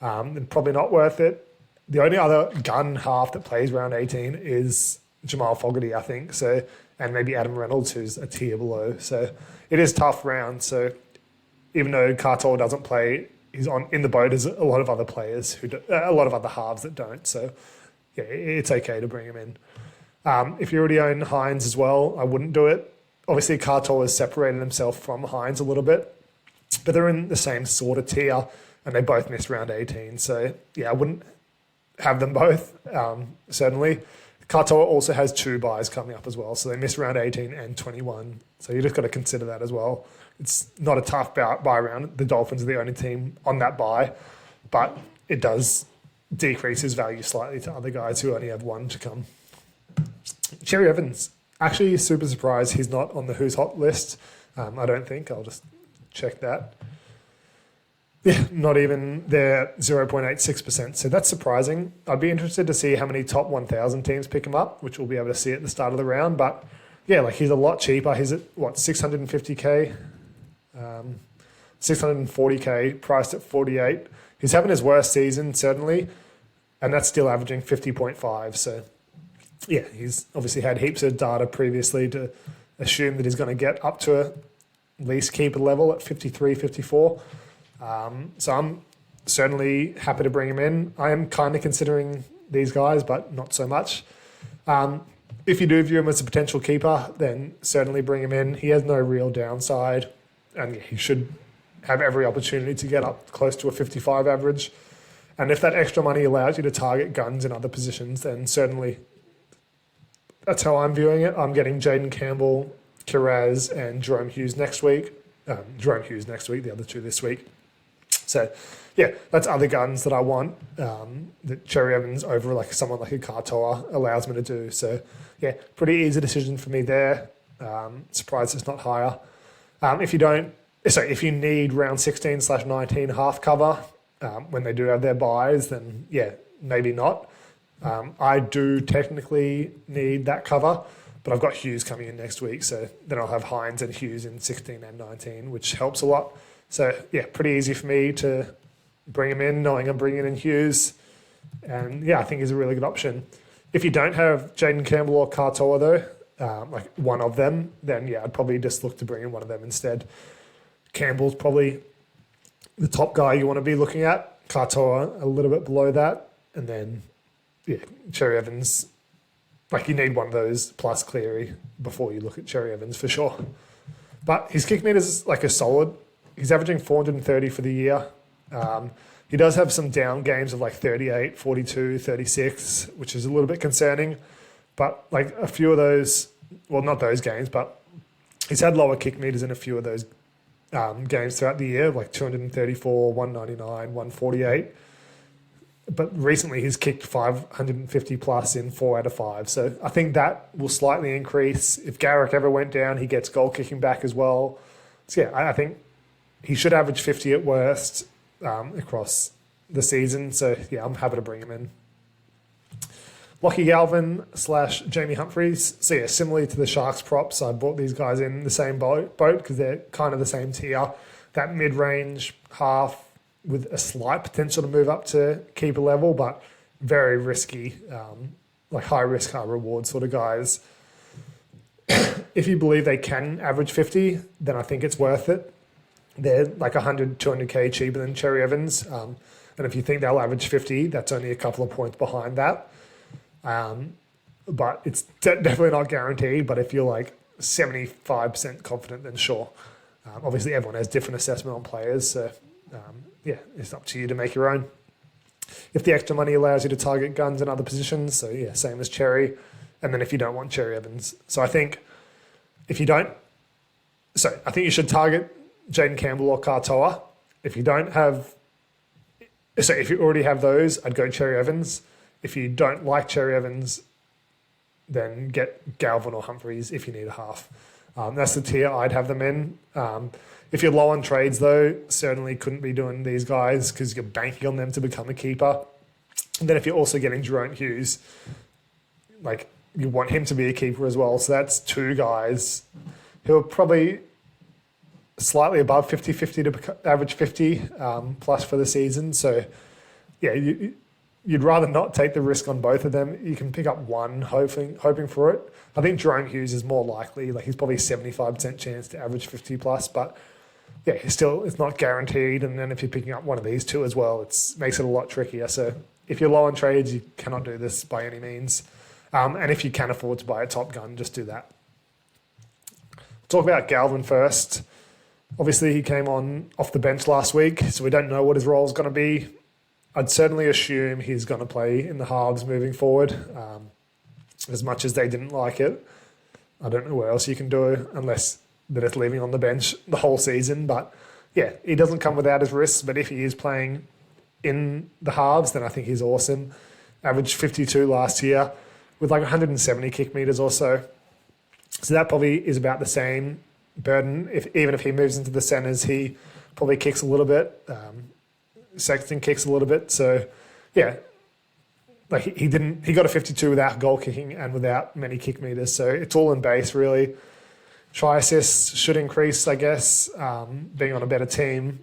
then probably not worth it. The only other gun half that plays round 18 is Jamal Fogarty, I think. So and maybe Adam Reynolds, who's a tier below. So it is tough round. So even though Katoa doesn't play, he's in the boat as a lot of other players a lot of other halves that don't. So yeah, it's okay to bring him in. If you already own Hines as well, I wouldn't do it. Obviously, Katoa has separated himself from Hines a little bit, but they're in the same sort of tier, and they both missed round 18. So yeah, I wouldn't have them both, certainly. Katoa also has 2 buys coming up as well, so they missed round 18 and 21. So you just got to consider that as well. It's not a tough buy round. The Dolphins are the only team on that buy, but it does decrease his value slightly to other guys who only have 1 to come. Cherry Evans, actually super surprised he's not on the Who's Hot list. I don't think. I'll just check that. Yeah, not even there, 0.86%. So that's surprising. I'd be interested to see how many top 1,000 teams pick him up, which we'll be able to see at the start of the round. But yeah, like he's a lot cheaper. He's at, 650K? 640K, priced at 48. He's having his worst season, certainly, and that's still averaging 50.5. So yeah, he's obviously had heaps of data previously to assume that he's going to get up to at least keeper level at 53, 54. So I'm certainly happy to bring him in. I am kind of considering these guys, but not so much. If you do view him as a potential keeper, then certainly bring him in. He has no real downside, and he should have every opportunity to get up close to a 55 average. And if that extra money allows you to target guns in other positions, then certainly that's how I'm viewing it. I'm getting Jaden Campbell, Kiraz, and Jerome Hughes next week. The other 2 this week. So, yeah, that's other guns that I want that Cherry Evans over like someone like a Katoa allows me to do. So, yeah, pretty easy decision for me there. Surprised it's not higher. If you need round 16/19 half cover when they do have their buys, then yeah, maybe not. I do technically need that cover, but I've got Hughes coming in next week, so then I'll have Hines and Hughes in 16 and 19, which helps a lot. So yeah, pretty easy for me to bring him in, knowing I'm bringing in Hughes. And yeah, I think he's a really good option. If you don't have Jaden Campbell or Katoa though, like one of them, then yeah, I'd probably just look to bring in one of them instead. Campbell's probably the top guy you want to be looking at. Katoa a little bit below that. And then yeah, Cherry Evans, like you need one of those plus Cleary before you look at Cherry Evans for sure. But his kick meter is like a solid. He's averaging 430 for the year. He does have some down games of like 38, 42, 36, which is a little bit concerning. But like a few of those, well, not those games, but he's had lower kick meters in a few of those games throughout the year, like 234, 199, 148. But recently he's kicked 550 plus in 4 out of 5. So I think that will slightly increase. If Garrick ever went down, he gets goal kicking back as well. So yeah, I think he should average 50 at worst across the season. So yeah, I'm happy to bring him in. Lockie Galvin / Jamie Humphreys. So yeah, similarly to the Sharks props, I bought these guys in the same boat because they're kind of the same tier. That mid-range half with a slight potential to move up to keeper level, but very risky, like high risk, high reward sort of guys. If you believe they can average 50, then I think it's worth it. They're like 100, 200K cheaper than Cherry Evans. And if you think they'll average 50, that's only a couple of points behind that. But it's definitely not guaranteed. But if you're like 75% confident, then sure. Obviously, everyone has different assessment on players. So, yeah, it's up to you to make your own. If the extra money allows you to target guns in other positions, so yeah, same as Cherry. And then if you don't want Cherry Evans. So I think if you don't, I think you should target Jaden Campbell or Katoa. If you don't have, if you already have those, I'd go Cherry Evans. If you don't like Cherry Evans, then get Galvin or Humphreys if you need a half. That's the tier I'd have them in. If you're low on trades, though, certainly couldn't be doing these guys because you're banking on them to become a keeper. And then if you're also getting Jerome Hughes, like you want him to be a keeper as well. So that's 2 guys who are probably slightly above 50-50 to average 50 plus for the season. So, yeah, you'd rather not take the risk on both of them. You can pick up one, hoping for it. I think Jerome Hughes is more likely. Like, he's probably 75% chance to average 50 plus, but yeah, it's not guaranteed. And then if you're picking up one of these two as well, it makes it a lot trickier. So if you're low on trades, you cannot do this by any means. And if you can afford to buy a Top Gun, just do that. Talk about Galvin first. Obviously, he came on off the bench last week, so we don't know what his role is going to be. I'd certainly assume he's going to play in the halves moving forward, as much as they didn't like it. I don't know what else you can do unless that it's leaving on the bench the whole season. But yeah, he doesn't come without his risks. But if he is playing in the halves, then I think he's awesome. Averaged 52 last year with like 170 kick meters or so. So that probably is about the same burden. Even if he moves into the centres, he probably kicks a little bit. Sexton kicks a little bit. So yeah, like he got a 52 without goal kicking and without many kick meters. So it's all in base really. Try assists should increase, I guess, being on a better team.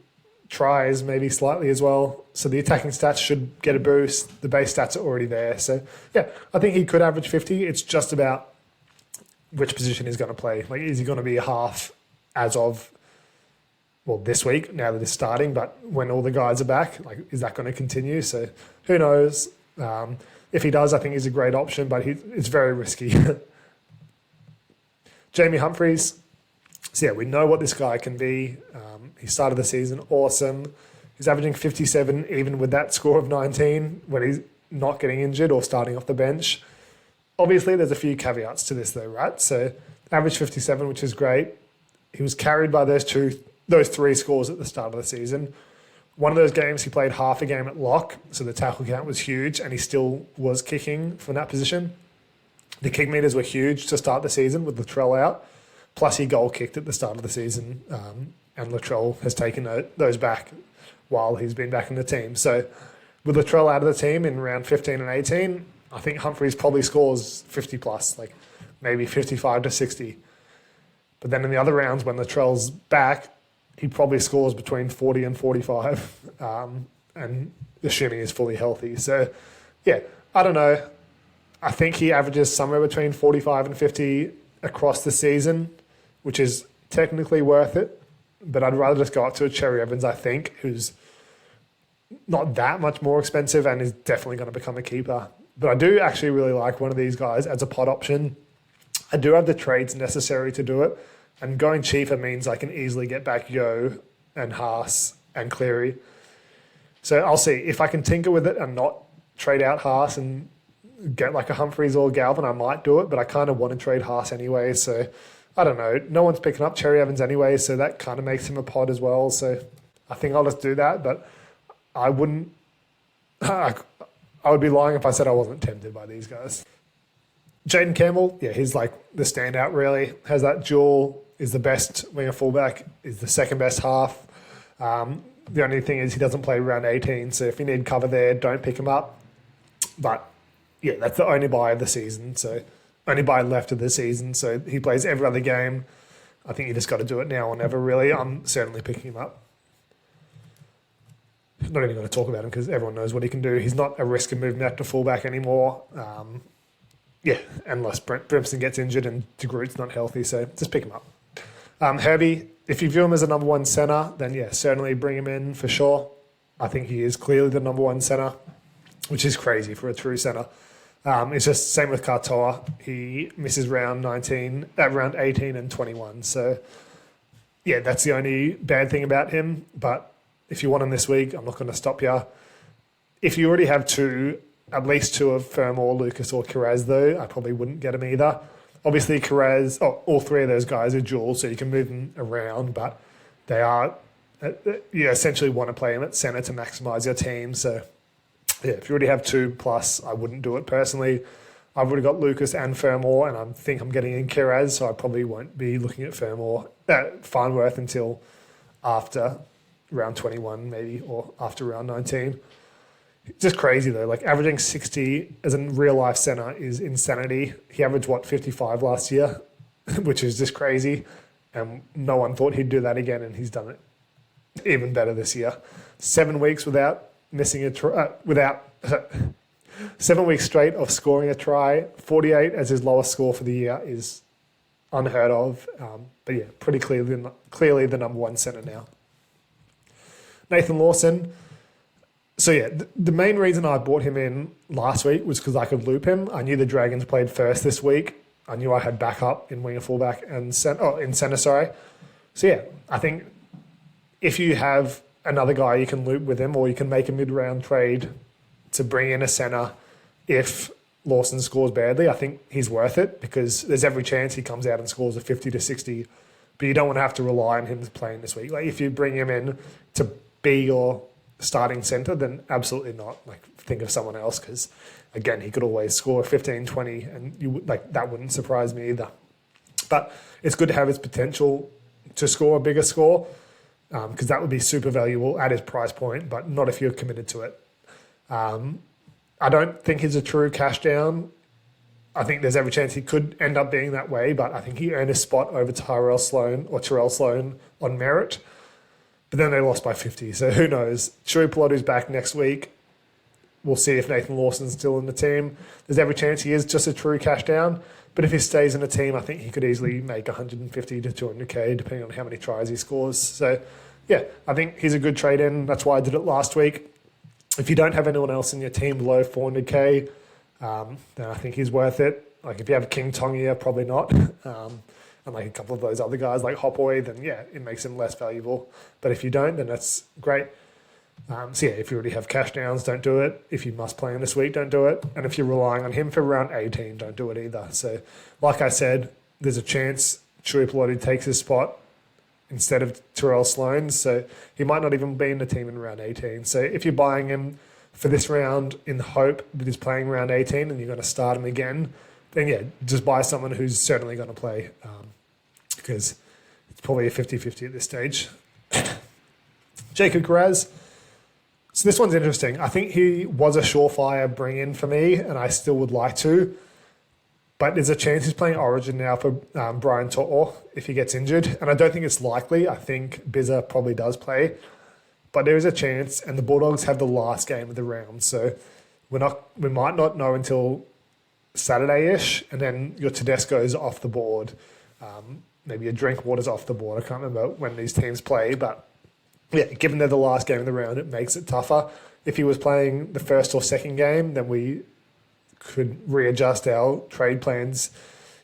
Tries maybe slightly as well. So the attacking stats should get a boost. The base stats are already there. So yeah, I think he could average 50. It's just about which position he's going to play. Like, is he going to be a half as of, well, this week, now that he's starting, but when all the guys are back, like, is that going to continue? So who knows? If he does, I think he's a great option, but it's very risky. Jamie Humphries. So yeah, we know what this guy can be. He started the season awesome. He's averaging 57 even with that score of 19 when he's not getting injured or starting off the bench. Obviously, there's a few caveats to this though, right? So average 57, which is great. He was carried by those three scores at the start of the season. One of those games, he played half a game at lock, so the tackle count was huge, and he still was kicking from that position. The kick meters were huge to start the season with Latrell out. Plus, he goal kicked at the start of the season, and Latrell has taken those back while he's been back in the team. So with Latrell out of the team in round 15 and 18, I think Humphries probably scores 50 plus, like maybe 55 to 60. But then in the other rounds, when Latrell's back, he probably scores between 40 and 45, and assuming he's fully healthy. So yeah, I don't know. I think he averages somewhere between 45 and 50 across the season, which is technically worth it. But I'd rather just go up to a Cherry Evans, I think, who's not that much more expensive and is definitely going to become a keeper. But I do actually really like one of these guys as a pod option. I do have the trades necessary to do it. And going cheaper means I can easily get back Yo and Haas and Cleary. So I'll see. If I can tinker with it and not trade out Haas and get like a Humphries or Galvin, I might do it. But I kind of want to trade Haas anyway. So I don't know. No one's picking up Cherry Evans anyway. So that kind of makes him a pod as well. So I think I'll just do that. But I wouldn't... I would be lying if I said I wasn't tempted by these guys. Jaden Campbell, yeah, he's like the standout really. Has that dual, is the best winger fullback, is the second best half. The only thing is he doesn't play round 18, so if you need cover there, don't pick him up. But yeah, that's the only buy of the season, so only buy left of the season. So he plays every other game. I think you just got to do it now or never really. I'm certainly picking him up. Not even going to talk about him because everyone knows what he can do. He's not a risk of moving out to fullback anymore. Yeah, unless Brimson gets injured and De Groot's not healthy, so just pick him up. Herbie, if you view him as a number one centre, then yeah, certainly bring him in for sure. I think he is clearly the number one centre, which is crazy for a true centre. It's just same with Katoa. He misses round 18 and 21. So yeah, that's the only bad thing about him. But if you want him this week, I'm not going to stop you. If you already have at least two of Fermor, Lucas, or Kiraz, though, I probably wouldn't get him either. Obviously, Kiraz, all three of those guys are dual, so you can move them around, but they are, you essentially want to play them at centre to maximise your team. So, yeah, if you already have 2+, I wouldn't do it personally. I've already got Lucas and Fermor, and I think I'm getting in Kiraz, so I probably won't be looking at Farnworth until after round 21 maybe, or after round 19. Just crazy though, like averaging 60 as a real life centre is insanity. He averaged 55 last year, which is just crazy. And no one thought he'd do that again, and he's done it even better this year. 7 weeks without missing without 7 weeks straight of scoring a try, 48 as his lowest score for the year is unheard of. But yeah, pretty clearly the number one centre now. Nathan Lawson. So yeah, the main reason I brought him in last week was because I could loop him. I knew the Dragons played first this week. I knew I had backup in winger fullback and in centre, sorry. So yeah, I think if you have another guy you can loop with him, or you can make a mid-round trade to bring in a centre if Lawson scores badly, I think he's worth it, because there's every chance he comes out and scores a 50 to 60, but you don't want to have to rely on him playing this week. Like if you bring him in to be your starting centre, then absolutely not. Like think of someone else, because again, he could always score 15, 20, and you like that wouldn't surprise me either. But it's good to have his potential to score a bigger score, because that would be super valuable at his price point, but not if you're committed to it. I don't think he's a true cash down. I think there's every chance he could end up being that way, but I think he earned a spot over Tyrell Sloan on merit. But then they lost by 50, so who knows? Chewy Pelotti's back next week. We'll see if Nathan Lawson's still in the team. There's every chance he is just a true cash down, but if he stays in the team, I think he could easily make 150 to 200k, depending on how many tries he scores. So yeah, I think he's a good trade-in. That's why I did it last week. If you don't have anyone else in your team below 400k, then I think he's worth it. Like if you have King Tongia, probably not. And like a couple of those other guys like Hopboy, then yeah, it makes him less valuable. But if you don't, then that's great. So yeah, if you already have cash downs, don't do it. If you must play him this week, don't do it. And if you're relying on him for round 18, don't do it either. So like I said, there's a chance Chewy Pelotti takes his spot instead of Tyrell Sloan. So he might not even be in the team in round 18. So if you're buying him for this round in the hope that he's playing round 18 and you're going to start him again, then yeah, just buy someone who's certainly going to play, because it's probably a 50-50 at this stage. Jacob Kiraz. So this one's interesting. I think he was a surefire bring-in for me, and I still would like to. But there's a chance he's playing Origin now for Brian To'o if he gets injured. And I don't think it's likely. I think Bizza probably does play. But there is a chance, and the Bulldogs have the last game of the round. So we might not know until Saturday-ish, and then your Tedesco's off the board. Maybe your Drinkwater's off the board. I can't remember when these teams play, but yeah, given they're the last game of the round, it makes it tougher. If he was playing the first or second game, then we could readjust our trade plans,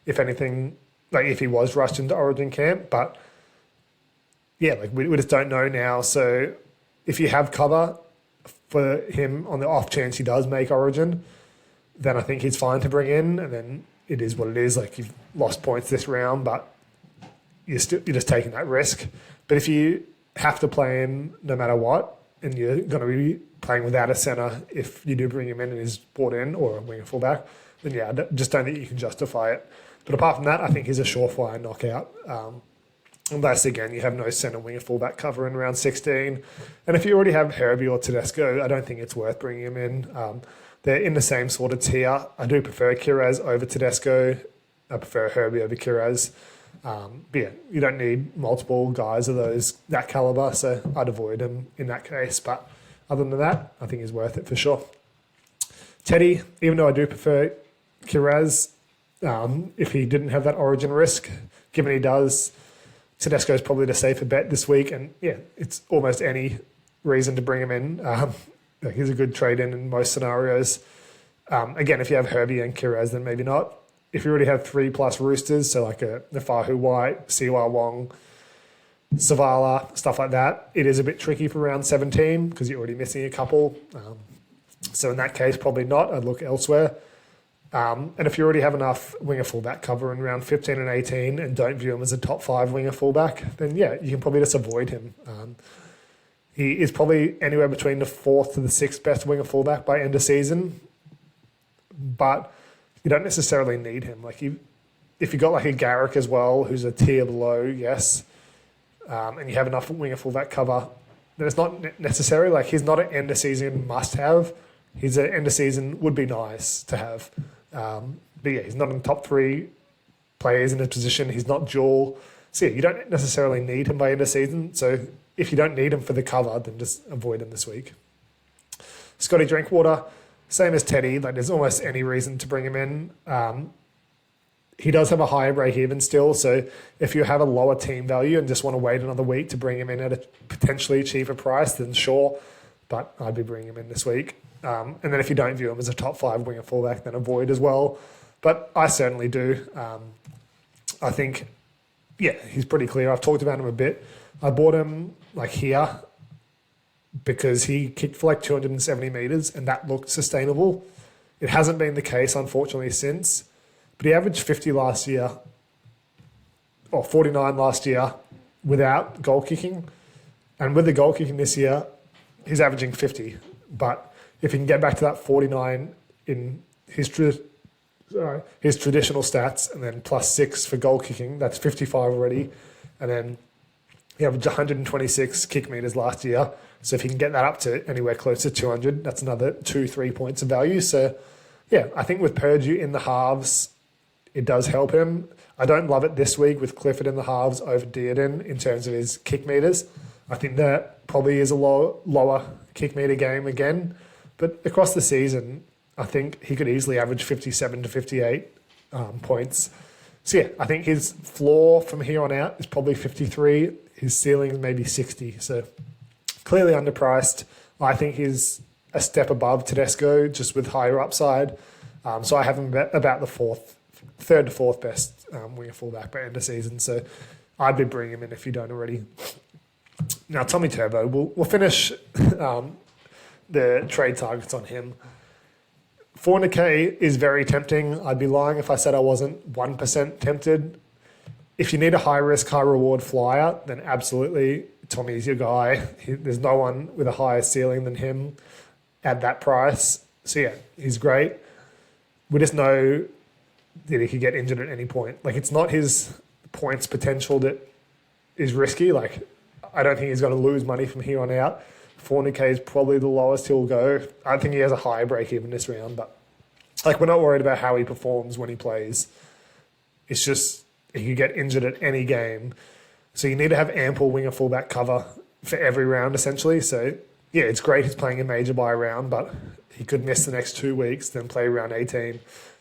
if anything, like if he was rushed into Origin camp. But yeah, like we just don't know now. So if you have cover for him on the off chance he does make Origin, then I think he's fine to bring in. And then it is what it is. Like you've lost points this round, but you're just taking that risk. But if you have to play him no matter what, and you're going to be playing without a centre if you do bring him in and he's brought in, or a winger fullback, then yeah, just don't think you can justify it. But apart from that, I think he's a surefire knockout. Unless, again, you have no centre winger fullback cover in round 16. And if you already have Herbie or Tedesco, I don't think it's worth bringing him in. They're in the same sort of tier. I do prefer Kiraz over Tedesco. I prefer Herbie over Kiraz. But yeah, you don't need multiple guys of that calibre, so I'd avoid him in that case. But other than that, I think he's worth it for sure. Teddy, even though I do prefer Kiraz, if he didn't have that Origin risk, given he does, Tedesco's probably the safer bet this week. And yeah, it's almost any reason to bring him in. He's a good trade-in in most scenarios. Again, if you have Herbie and Kiraz, then maybe not. If you already have 3+ Roosters, so like a Nafahu White, Siwa Wong, Savala, stuff like that, it is a bit tricky for round 17 because you're already missing a couple. So in that case, probably not. I'd look elsewhere. And if you already have enough winger fullback cover in round 15 and 18 and don't view him as a top 5 winger fullback, then yeah, you can probably just avoid him. He is probably anywhere between the 4th to the 6th best winger fullback by end of season, but you don't necessarily need him. Like if you got like a Garrick as well, who's a tier below, yes, and you have enough winger fullback cover, then it's not necessary. Like he's not an end of season must have. He's an end of season would be nice to have. But yeah, he's not in the top 3 players in his position. He's not dual. So yeah, you don't necessarily need him by end of season. So if you don't need him for the cover, then just avoid him this week. Scotty Drinkwater. Same as Teddy, like there's almost any reason to bring him in. He does have a higher break even still, so if you have a lower team value and just want to wait another week to bring him in at a potentially cheaper price, then sure, but I'd be bringing him in this week. And then if you don't view him as a top 5 winger fullback, then avoid as well. But I certainly do. I think, yeah, he's pretty clear. I've talked about him a bit. I bought him like here because he kicked for like 270 metres and that looked sustainable. It hasn't been the case, unfortunately, since. But he averaged 50 last year, or 49 last year, without goal kicking. And with the goal kicking this year, he's averaging 50. But if he can get back to that 49 in his traditional stats, and then +6 for goal kicking, that's 55 already. And then he averaged 126 kick meters last year. So if he can get that up to anywhere close to 200, that's another 2-3 points of value. So yeah, I think with Purdue in the halves, it does help him. I don't love it this week with Clifford in the halves over Dearden in terms of his kick meters. I think that probably is a lower kick meter game again. But across the season, I think he could easily average 57 to 58 points. So yeah, I think his floor from here on out is probably 53. His ceiling is maybe 60. So clearly underpriced. I think he's a step above Tedesco, just with higher upside. So I have him about the third to fourth best winger fullback by end of season. So I'd be bringing him in if you don't already. Now, Tommy Turbo, we'll finish the trade targets on him. 400k is very tempting. I'd be lying if I said I wasn't 1% tempted. If you need a high-risk, high-reward flyer, then absolutely Tommy's your guy. There's no one with a higher ceiling than him at that price. So yeah, he's great. We just know that he could get injured at any point. Like, it's not his points potential that is risky. Like, I don't think he's going to lose money from here on out. 400k is probably the lowest he'll go. I think he has a higher break even this round, but like, we're not worried about how he performs when he plays. It's just he could get injured at any game. So you need to have ample winger fullback cover for every round, essentially. So yeah, it's great he's playing a major by round, but he could miss the next 2 weeks, then play round 18,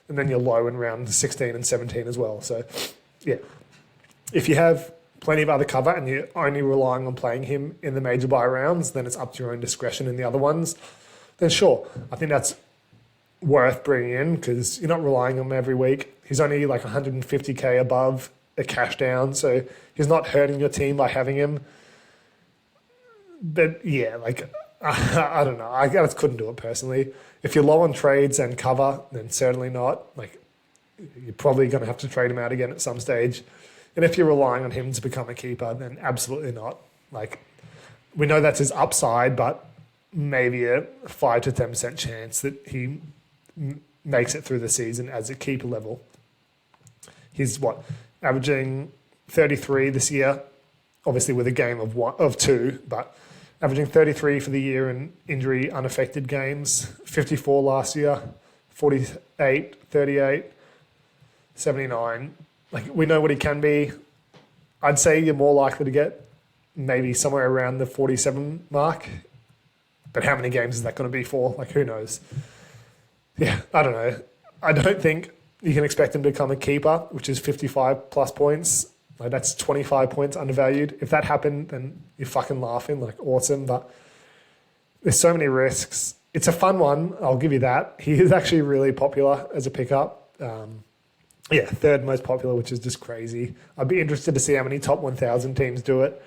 and then you're low in round 16 and 17 as well. So yeah, if you have plenty of other cover and you're only relying on playing him in the major buy rounds, then it's up to your own discretion in the other ones. Then sure, I think that's worth bringing in because you're not relying on him every week. He's only like 150k above a cash down, so he's not hurting your team by having him. But yeah, like, I don't know. I just couldn't do it personally. If you're low on trades and cover, then certainly not. Like, you're probably going to have to trade him out again at some stage. And if you're relying on him to become a keeper, then absolutely not. Like, we know that's his upside, but maybe a 5 to 10% chance that he makes it through the season as a keeper level. He's averaging 33 this year, obviously with a game of 2, but averaging 33 for the year in injury unaffected games, 54 last year, 48, 38, 79. Like, we know what he can be. I'd say you're more likely to get maybe somewhere around the 47 mark. But how many games is that going to be for? Like, who knows? Yeah, I don't know. I don't think you can expect him to become a keeper, which is 55 plus points. Like, that's 25 points undervalued. If that happened, then you're fucking laughing. Like, awesome. But there's so many risks. It's a fun one. I'll give you that. He is actually really popular as a pickup. Yeah, third most popular, which is just crazy. I'd be interested to see how many top 1,000 teams do it.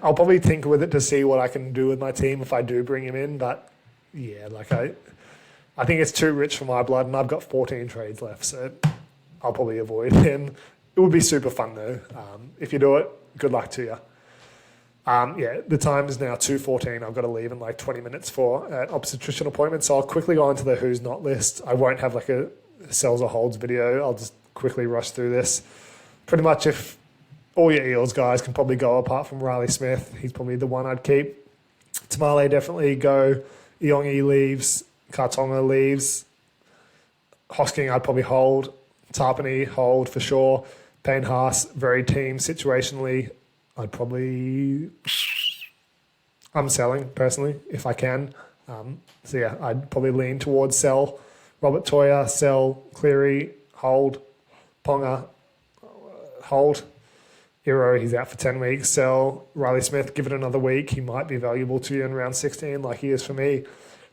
I'll probably tinker with it to see what I can do with my team if I do bring him in. But yeah, like, I think it's too rich for my blood, and I've got 14 trades left, so I'll probably avoid him. It would be super fun though. If you do it, good luck to you. Yeah, the time is now 2:14. I've got to leave in like 20 minutes for an obstetrician appointment. So I'll quickly go on to the who's not list. I won't have like a sells or holds video. I'll just quickly rush through this. Pretty much, if all your Eels guys can probably go apart from Riley Smith, he's probably the one I'd keep. Tamale definitely go. Iongi leaves. Kartonga leaves. Hosking I'd probably hold. Tarpany hold for sure. Payne Haas, very team situationally. I'm selling personally if I can. So yeah, I'd probably lean towards sell. Robert Toya, sell. Cleary, hold. Ponga, hold. Hero, he's out for 10 weeks. Sell. Riley Smith, give it another week. He might be valuable to you in round 16 like he is for me.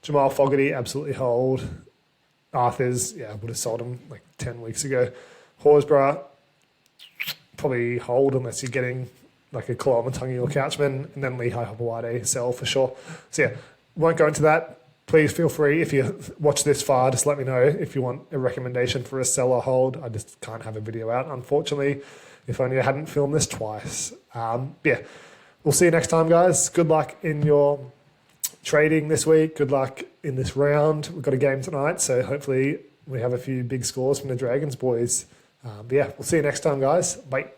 Jamal Fogarty, absolutely hold. Arthurs, yeah, I would have sold him like 10 weeks ago. Horsburgh, probably hold unless you're getting like a Koloamatangi or Couchman. And then Lehigh Hopewade, sell for sure. So yeah, won't go into that. Please feel free, if you watch this far, just let me know if you want a recommendation for a sell or hold. I just can't have a video out, unfortunately. If only I hadn't filmed this twice. Yeah, we'll see you next time, guys. Good luck in your trading this week. Good luck in this round. We've got a game tonight, so hopefully we have a few big scores from the Dragons boys. But yeah, we'll see you next time, guys. Bye.